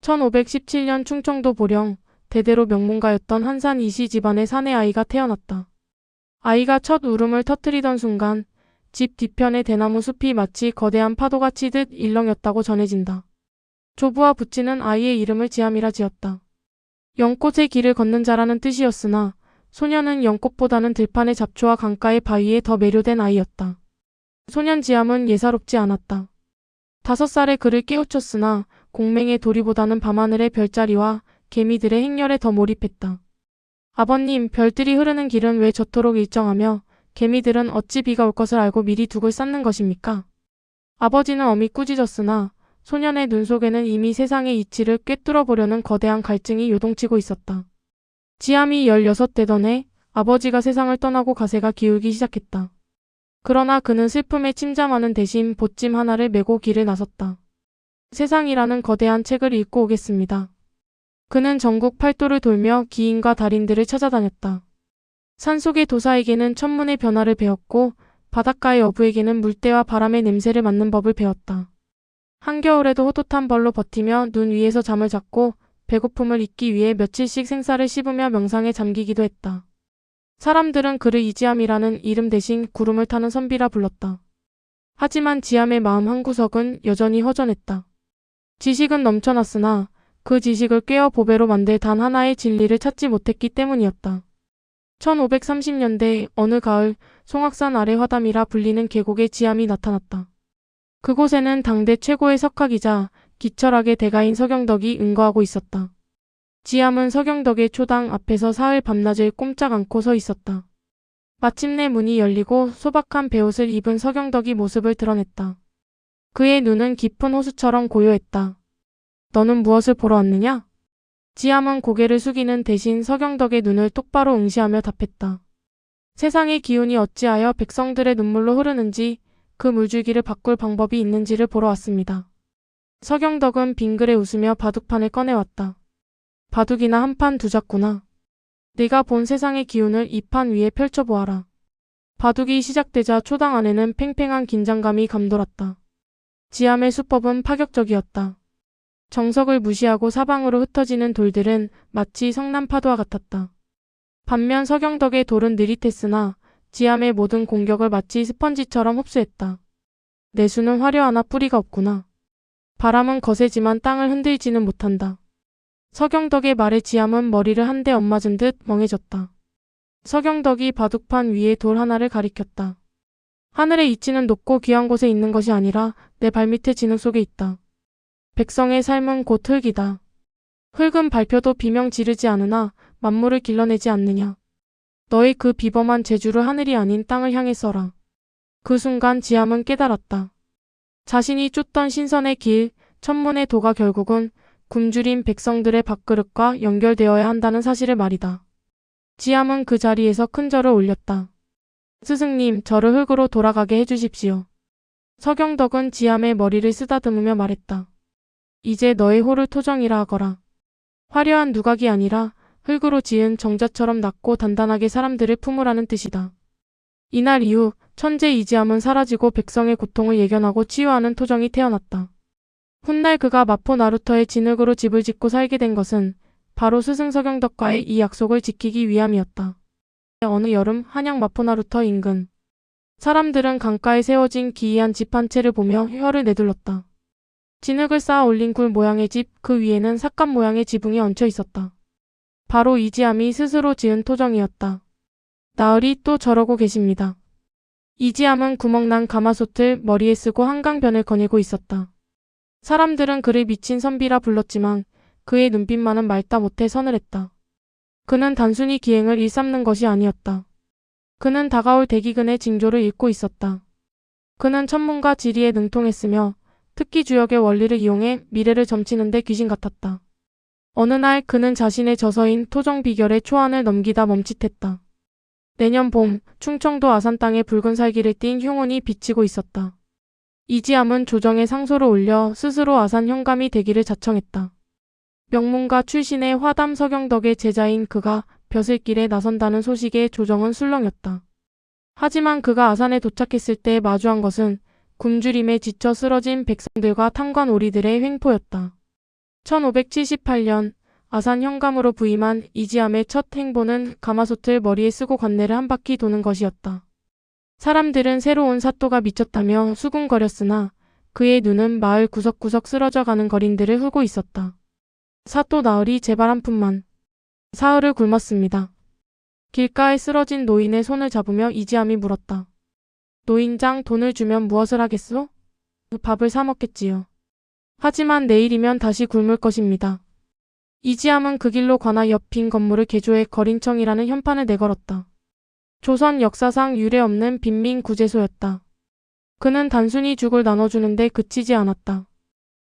1517년 충청도 보령, 대대로 명문가였던 한산 이씨 집안의 사내 아이가 태어났다. 아이가 첫 울음을 터뜨리던 순간 집 뒤편의 대나무 숲이 마치 거대한 파도가 치듯 일렁였다고 전해진다. 조부와 부치는 아이의 이름을 지암이라 지었다. 연꽃의 길을 걷는 자라는 뜻이었으나 소년은 연꽃보다는 들판의 잡초와 강가의 바위에 더 매료된 아이였다. 소년 지암은 예사롭지 않았다. 5살에 그를 깨우쳤으나 공맹의 도리보다는 밤하늘의 별자리와 개미들의 행렬에 더 몰입했다. 아버님, 별들이 흐르는 길은 왜 저토록 일정하며 개미들은 어찌 비가 올 것을 알고 미리 둑을 쌓는 것입니까? 아버지는 엄히 꾸짖었으나 소년의 눈 속에는 이미 세상의 이치를 꿰뚫어 보려는 거대한 갈증이 요동치고 있었다. 지암이 16되던 해 아버지가 세상을 떠나고 가세가 기울기 시작했다. 그러나 그는 슬픔에 침잠하는 대신 보찜 하나를 메고 길을 나섰다. 세상이라는 거대한 책을 읽고 오겠습니다. 그는 전국 팔도를 돌며 기인과 달인들을 찾아다녔다. 산속의 도사에게는 천문의 변화를 배웠고 바닷가의 어부에게는 물때와 바람의 냄새를 맡는 법을 배웠다. 한겨울에도 호젓한 벌로 버티며 눈 위에서 잠을 잤고 배고픔을 잊기 위해 며칠씩 생사를 씹으며 명상에 잠기기도 했다. 사람들은 그를 이지암이라는 이름 대신 구름을 타는 선비라 불렀다. 하지만 지암의 마음 한구석은 여전히 허전했다. 지식은 넘쳐났으나 그 지식을 꿰어 보배로 만들 단 하나의 진리를 찾지 못했기 때문이었다. 1530년대 어느 가을 송악산 아래 화담이라 불리는 계곡에 지암이 나타났다. 그곳에는 당대 최고의 석학이자 기철학의 대가인 서경덕이 응거하고 있었다. 지암은 서경덕의 초당 앞에서 사흘 밤낮을 꼼짝 않고 서 있었다. 마침내 문이 열리고 소박한 베옷을 입은 서경덕이 모습을 드러냈다. 그의 눈은 깊은 호수처럼 고요했다. 너는 무엇을 보러 왔느냐? 지암은 고개를 숙이는 대신 서경덕의 눈을 똑바로 응시하며 답했다. 세상의 기운이 어찌하여 백성들의 눈물로 흐르는지 그 물줄기를 바꿀 방법이 있는지를 보러 왔습니다. 서경덕은 빙그레 웃으며 바둑판을 꺼내왔다. 바둑이나 한 판 두자꾸나. 네가 본 세상의 기운을 이 판 위에 펼쳐보아라. 바둑이 시작되자 초당 안에는 팽팽한 긴장감이 감돌았다. 지암의 수법은 파격적이었다. 정석을 무시하고 사방으로 흩어지는 돌들은 마치 성난 파도와 같았다. 반면 서경덕의 돌은 느릿했으나 지암의 모든 공격을 마치 스펀지처럼 흡수했다. 내수는 화려하나 뿌리가 없구나. 바람은 거세지만 땅을 흔들지는 못한다. 서경덕의 말에 지암은 머리를 한 대 엇맞은 듯 멍해졌다. 서경덕이 바둑판 위에 돌 하나를 가리켰다. 하늘의 이치는 높고 귀한 곳에 있는 것이 아니라 내 발밑의 진흙 속에 있다. 백성의 삶은 곧 흙이다. 흙은 발표도 비명 지르지 않으나 만물을 길러내지 않느냐. 너의 그 비범한 재주를 하늘이 아닌 땅을 향해 써라. 그 순간 지암은 깨달았다. 자신이 쫓던 신선의 길, 천문의 도가 결국은 굶주린 백성들의 밥그릇과 연결되어야 한다는 사실을 말이다. 지암은 그 자리에서 큰 절을 올렸다. 스승님, 저를 흙으로 돌아가게 해주십시오. 서경덕은 지암의 머리를 쓰다듬으며 말했다. 이제 너의 호를 토정이라 하거라. 화려한 누각이 아니라 흙으로 지은 정자처럼 낮고 단단하게 사람들을 품으라는 뜻이다. 이날 이후 천재 이지암은 사라지고 백성의 고통을 예견하고 치유하는 토정이 태어났다. 훗날 그가 마포 나루터의 진흙으로 집을 짓고 살게 된 것은 바로 스승 서경덕과의 이 약속을 지키기 위함이었다. 어느 여름 한양 마포 나루터 인근 사람들은 강가에 세워진 기이한 집 한 채를 보며 혀를 내둘렀다. 진흙을 쌓아 올린 굴 모양의 집, 그 위에는 삭감 모양의 지붕이 얹혀 있었다. 바로 이지암이 스스로 지은 토정이었다. 나으리 또 저러고 계십니다. 이지암은 구멍난 가마솥을 머리에 쓰고 한강변을 거닐고 있었다. 사람들은 그를 미친 선비라 불렀지만 그의 눈빛만은 말다 못해 서늘했다. 그는 단순히 기행을 일삼는 것이 아니었다. 그는 다가올 대기근의 징조를 읽고 있었다. 그는 천문과 지리에 능통했으며 특기 주역의 원리를 이용해 미래를 점치는 데 귀신 같았다. 어느 날 그는 자신의 저서인 토정 비결의 초안을 넘기다 멈칫했다. 내년 봄 충청도 아산 땅에 붉은 살기를 띤 흉운이 비치고 있었다. 이지암은 조정에 상소를 올려 스스로 아산 현감이 되기를 자청했다. 명문가 출신의 화담 서경덕의 제자인 그가 벼슬길에 나선다는 소식에 조정은 술렁였다. 하지만 그가 아산에 도착했을 때 마주한 것은 굶주림에 지쳐 쓰러진 백성들과 탐관 오리들의 횡포였다. 1578년 아산 현감으로 부임한 이지암의 첫 행보는 가마솥을 머리에 쓰고 관내를 한 바퀴 도는 것이었다. 사람들은 새로운 사또가 미쳤다며 수군거렸으나 그의 눈은 마을 구석구석 쓰러져 가는 거린들을 훑고 있었다. 사또 나으리 제발 한 푼만. 사흘을 굶었습니다. 길가에 쓰러진 노인의 손을 잡으며 이지암이 물었다. 노인장, 돈을 주면 무엇을 하겠소? 밥을 사 먹겠지요. 하지만 내일이면 다시 굶을 것입니다. 이지암은 그 길로 관아 옆 빈 건물을 개조해 거린청이라는 현판을 내걸었다. 조선 역사상 유례없는 빈민 구제소였다. 그는 단순히 죽을 나눠주는데 그치지 않았다.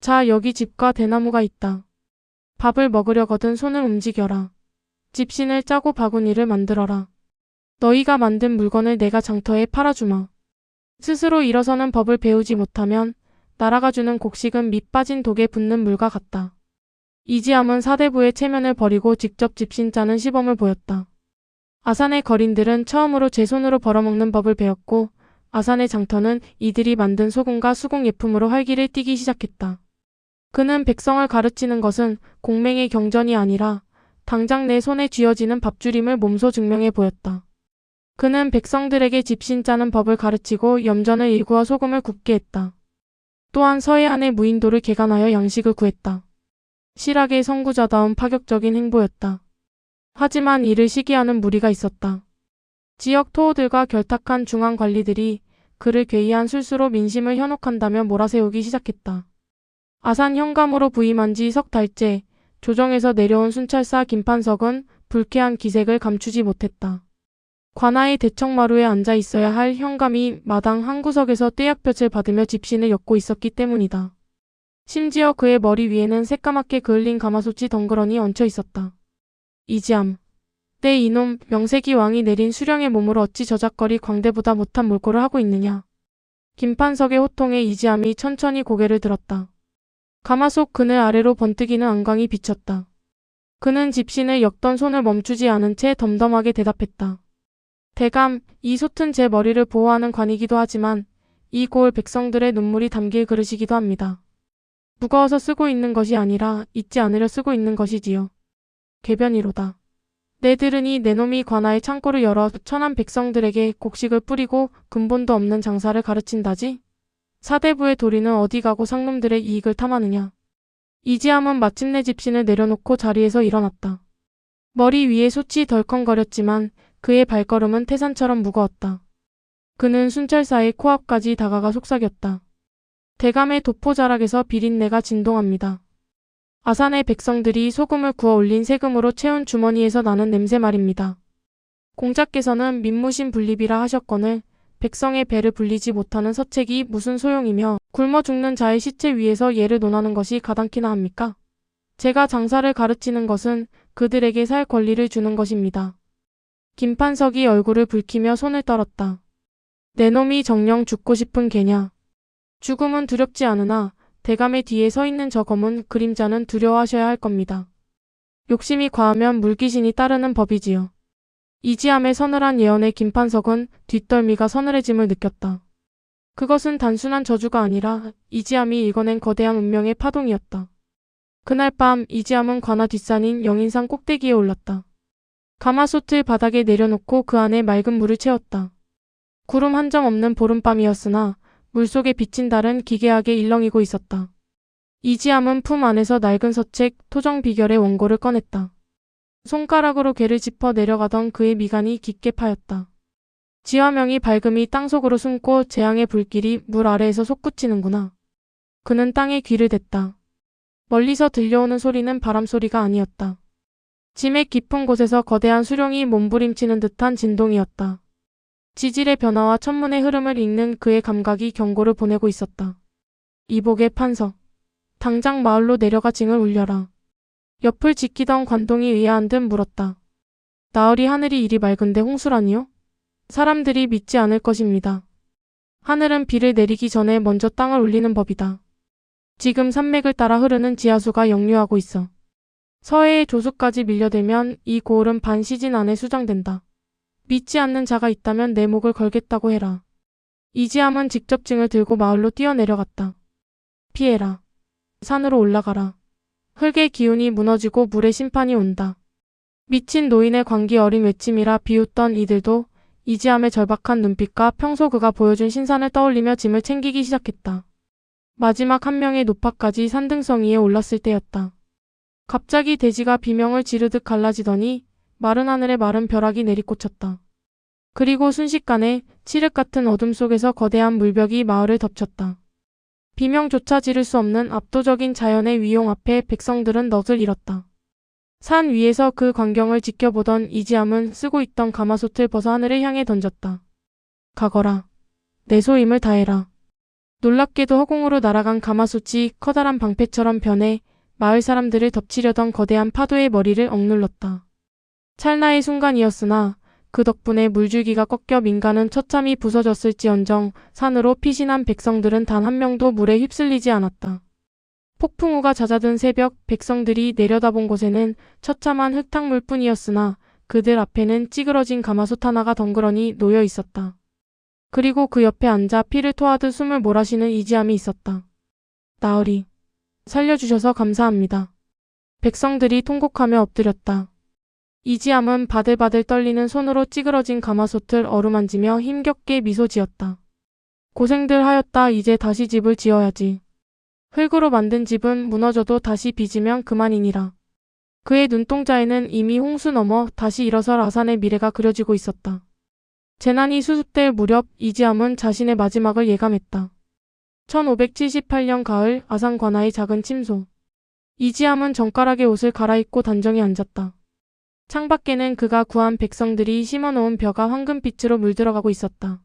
자, 여기 집과 대나무가 있다. 밥을 먹으려거든 손을 움직여라. 집신을 짜고 바구니를 만들어라. 너희가 만든 물건을 내가 장터에 팔아주마. 스스로 일어서는 법을 배우지 못하면 나라가 주는 곡식은 밑 빠진 독에 붙는 물과 같다. 이지암은 사대부의 체면을 버리고 직접 집신 짜는 시범을 보였다. 아산의 거린들은 처음으로 제 손으로 벌어먹는 법을 배웠고 아산의 장터는 이들이 만든 소금과 수공 예품으로 활기를 띠기 시작했다. 그는 백성을 가르치는 것은 공맹의 경전이 아니라 당장 내 손에 쥐어지는 밥줄임을 몸소 증명해 보였다. 그는 백성들에게 집신 짜는 법을 가르치고 염전을 일구어 소금을 굽게 했다. 또한 서해안의 무인도를 개간하여 양식을 구했다. 실학의 선구자다운 파격적인 행보였다. 하지만 이를 시기하는 무리가 있었다. 지역 토호들과 결탁한 중앙관리들이 그를 괴이한 술수로 민심을 현혹한다며 몰아세우기 시작했다. 아산 현감으로 부임한 지 석 달째 조정에서 내려온 순찰사 김판석은 불쾌한 기색을 감추지 못했다. 관아의 대청마루에 앉아 있어야 할 현감이 마당 한 구석에서 떼약볕을 받으며 집신을 엮고 있었기 때문이다. 심지어 그의 머리 위에는 새까맣게 그을린 가마솥이 덩그러니 얹혀 있었다. 이지암. 내 이놈 명세기 왕이 내린 수령의 몸으로 어찌 저작거리 광대보다 못한 몰골을 하고 있느냐. 김판석의 호통에 이지암이 천천히 고개를 들었다. 가마솥 그늘 아래로 번뜩이는 안광이 비쳤다. 그는 집신을 엮던 손을 멈추지 않은 채 덤덤하게 대답했다. 대감, 이 솥은 제 머리를 보호하는 관이기도 하지만 이 고을 백성들의 눈물이 담길 그릇이기도 합니다. 무거워서 쓰고 있는 것이 아니라 잊지 않으려 쓰고 있는 것이지요. 궤변이로다. 내 들으니 내 놈이 관아의 창고를 열어 천한 백성들에게 곡식을 뿌리고 근본도 없는 장사를 가르친다지? 사대부의 도리는 어디 가고 상놈들의 이익을 탐하느냐. 이지암은 마침내 집신을 내려놓고 자리에서 일어났다. 머리 위에 솥이 덜컹거렸지만 그의 발걸음은 태산처럼 무거웠다. 그는 순찰사의 코앞까지 다가가 속삭였다. 대감의 도포자락에서 비린내가 진동합니다. 아산의 백성들이 소금을 구워 올린 세금으로 채운 주머니에서 나는 냄새 말입니다. 공자께서는 민무신 분립이라 하셨거늘 백성의 배를 불리지 못하는 서책이 무슨 소용이며 굶어 죽는 자의 시체 위에서 예를 논하는 것이 가당키나 합니까? 제가 장사를 가르치는 것은 그들에게 살 권리를 주는 것입니다. 김판석이 얼굴을 붉히며 손을 떨었다. 내 놈이 정녕 죽고 싶은 개냐. 죽음은 두렵지 않으나 대감의 뒤에 서 있는 저 검은 그림자는 두려워하셔야 할 겁니다. 욕심이 과하면 물귀신이 따르는 법이지요. 이지암의 서늘한 예언에 김판석은 뒷덜미가 서늘해짐을 느꼈다. 그것은 단순한 저주가 아니라 이지암이 읽어낸 거대한 운명의 파동이었다. 그날 밤 이지암은 관아 뒷산인 영인산 꼭대기에 올랐다. 가마솥을 바닥에 내려놓고 그 안에 맑은 물을 채웠다. 구름 한 점 없는 보름밤이었으나 물속에 비친 달은 기괴하게 일렁이고 있었다. 이지암은 품 안에서 낡은 서책 토정 비결의 원고를 꺼냈다. 손가락으로 괴를 짚어 내려가던 그의 미간이 깊게 파였다. 지화명이 밝음이 땅속으로 숨고 재앙의 불길이 물 아래에서 솟구치는구나. 그는 땅에 귀를 댔다. 멀리서 들려오는 소리는 바람소리가 아니었다. 짐의 깊은 곳에서 거대한 수룡이 몸부림치는 듯한 진동이었다. 지질의 변화와 천문의 흐름을 읽는 그의 감각이 경고를 보내고 있었다. 이복의 판석. 당장 마을로 내려가 징을 울려라. 옆을 지키던 관동이 의아한 듯 물었다. 나으리 하늘이 이리 맑은데 홍수라니요? 사람들이 믿지 않을 것입니다. 하늘은 비를 내리기 전에 먼저 땅을 울리는 법이다. 지금 산맥을 따라 흐르는 지하수가 역류하고 있어. 서해의 조수까지 밀려들면 이 고을은 반 시즌 안에 수장된다. 믿지 않는 자가 있다면 내 목을 걸겠다고 해라. 이지암은 직접 징을 들고 마을로 뛰어내려갔다. 피해라. 산으로 올라가라. 흙의 기운이 무너지고 물의 심판이 온다. 미친 노인의 광기 어린 외침이라 비웃던 이들도 이지함의 절박한 눈빛과 평소 그가 보여준 신산을 떠올리며 짐을 챙기기 시작했다. 마지막 한 명의 노파까지 산등성 위에 올랐을 때였다. 갑자기 대지가 비명을 지르듯 갈라지더니 마른 하늘에 마른 벼락이 내리꽂혔다. 그리고 순식간에 칠흑 같은 어둠 속에서 거대한 물벽이 마을을 덮쳤다. 비명조차 지를 수 없는 압도적인 자연의 위용 앞에 백성들은 넋을 잃었다. 산 위에서 그 광경을 지켜보던 이지함은 쓰고 있던 가마솥을 벗어 하늘을 향해 던졌다. 가거라. 내 소임을 다해라. 놀랍게도 허공으로 날아간 가마솥이 커다란 방패처럼 변해 마을 사람들을 덮치려던 거대한 파도의 머리를 억눌렀다. 찰나의 순간이었으나 그 덕분에 물줄기가 꺾여 민가는 처참히 부서졌을지언정 산으로 피신한 백성들은 단 한 명도 물에 휩쓸리지 않았다. 폭풍우가 잦아든 새벽 백성들이 내려다본 곳에는 처참한 흙탕물뿐이었으나 그들 앞에는 찌그러진 가마솥 하나가 덩그러니 놓여 있었다. 그리고 그 옆에 앉아 피를 토하듯 숨을 몰아쉬는 이지함이 있었다. 나으리, 살려주셔서 감사합니다. 백성들이 통곡하며 엎드렸다. 이지함은 바들바들 떨리는 손으로 찌그러진 가마솥을 어루만지며 힘겹게 미소 지었다. 고생들 하였다. 이제 다시 집을 지어야지. 흙으로 만든 집은 무너져도 다시 빚으면 그만이니라. 그의 눈동자에는 이미 홍수 넘어 다시 일어설 아산의 미래가 그려지고 있었다. 재난이 수습될 무렵 이지함은 자신의 마지막을 예감했다. 1578년 가을 아산 관아의 작은 침소. 이지함은 정가락에 옷을 갈아입고 단정히 앉았다. 창밖에는 그가 구한 백성들이 심어놓은 벼가 황금빛으로 물들어가고 있었다.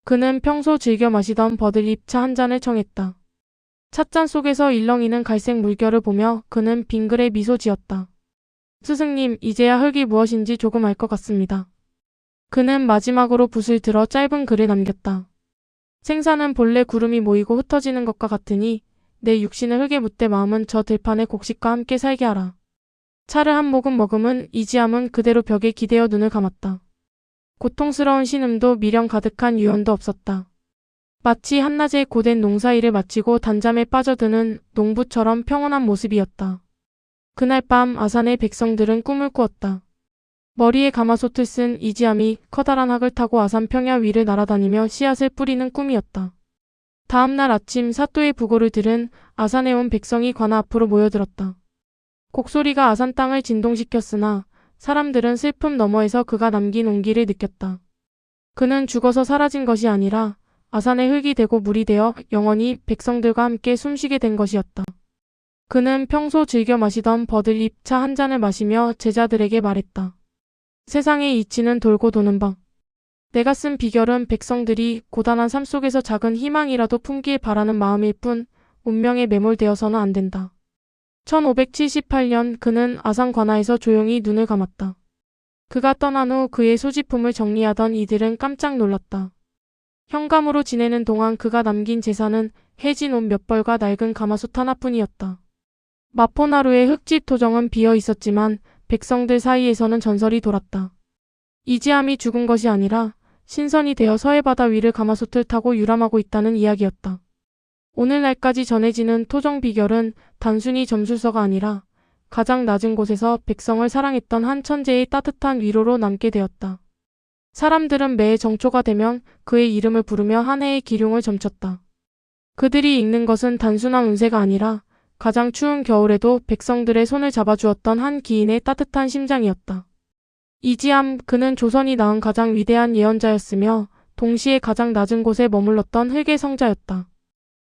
그는 평소 즐겨 마시던 버들잎 차 한 잔을 청했다. 찻잔 속에서 일렁이는 갈색 물결을 보며 그는 빙그레 미소 지었다. 스승님, 이제야 흙이 무엇인지 조금 알 것 같습니다. 그는 마지막으로 붓을 들어 짧은 글을 남겼다. 생사는 본래 구름이 모이고 흩어지는 것과 같으니 내 육신을 흙에 묻되 마음은 저 들판의 곡식과 함께 살게 하라. 차를 한 모금 머금은 이지함은 그대로 벽에 기대어 눈을 감았다. 고통스러운 신음도 미련 가득한 유연도 없었다. 마치 한낮에 고된 농사일을 마치고 단잠에 빠져드는 농부처럼 평온한 모습이었다. 그날 밤 아산의 백성들은 꿈을 꾸었다. 머리에 가마솥을 쓴 이지함이 커다란 학을 타고 아산 평야 위를 날아다니며 씨앗을 뿌리는 꿈이었다. 다음날 아침 사또의 부고를 들은 아산에 온 백성이 관아 앞으로 모여들었다. 곡소리가 아산 땅을 진동시켰으나 사람들은 슬픔 너머에서 그가 남긴 온기를 느꼈다. 그는 죽어서 사라진 것이 아니라 아산의 흙이 되고 물이 되어 영원히 백성들과 함께 숨쉬게 된 것이었다. 그는 평소 즐겨 마시던 버들잎 차 한 잔을 마시며 제자들에게 말했다. 세상의 이치는 돌고 도는 방. 내가 쓴 비결은 백성들이 고단한 삶 속에서 작은 희망이라도 품길 바라는 마음일 뿐 운명에 매몰되어서는 안 된다. 1578년 그는 아산 관아에서 조용히 눈을 감았다. 그가 떠난 후 그의 소지품을 정리하던 이들은 깜짝 놀랐다. 현감으로 지내는 동안 그가 남긴 재산은 해진 옷 몇 벌과 낡은 가마솥 하나뿐이었다. 마포나루의 흙집 토정은 비어 있었지만 백성들 사이에서는 전설이 돌았다. 이지함이 죽은 것이 아니라 신선이 되어 서해바다 위를 가마솥을 타고 유람하고 있다는 이야기였다. 오늘날까지 전해지는 토정 비결은 단순히 점술서가 아니라 가장 낮은 곳에서 백성을 사랑했던 한 천재의 따뜻한 위로로 남게 되었다. 사람들은 매해 정초가 되면 그의 이름을 부르며 한 해의 기륭을 점쳤다. 그들이 읽는 것은 단순한 운세가 아니라 가장 추운 겨울에도 백성들의 손을 잡아주었던 한 기인의 따뜻한 심장이었다. 이지함, 그는 조선이 낳은 가장 위대한 예언자였으며 동시에 가장 낮은 곳에 머물렀던 흙의 성자였다.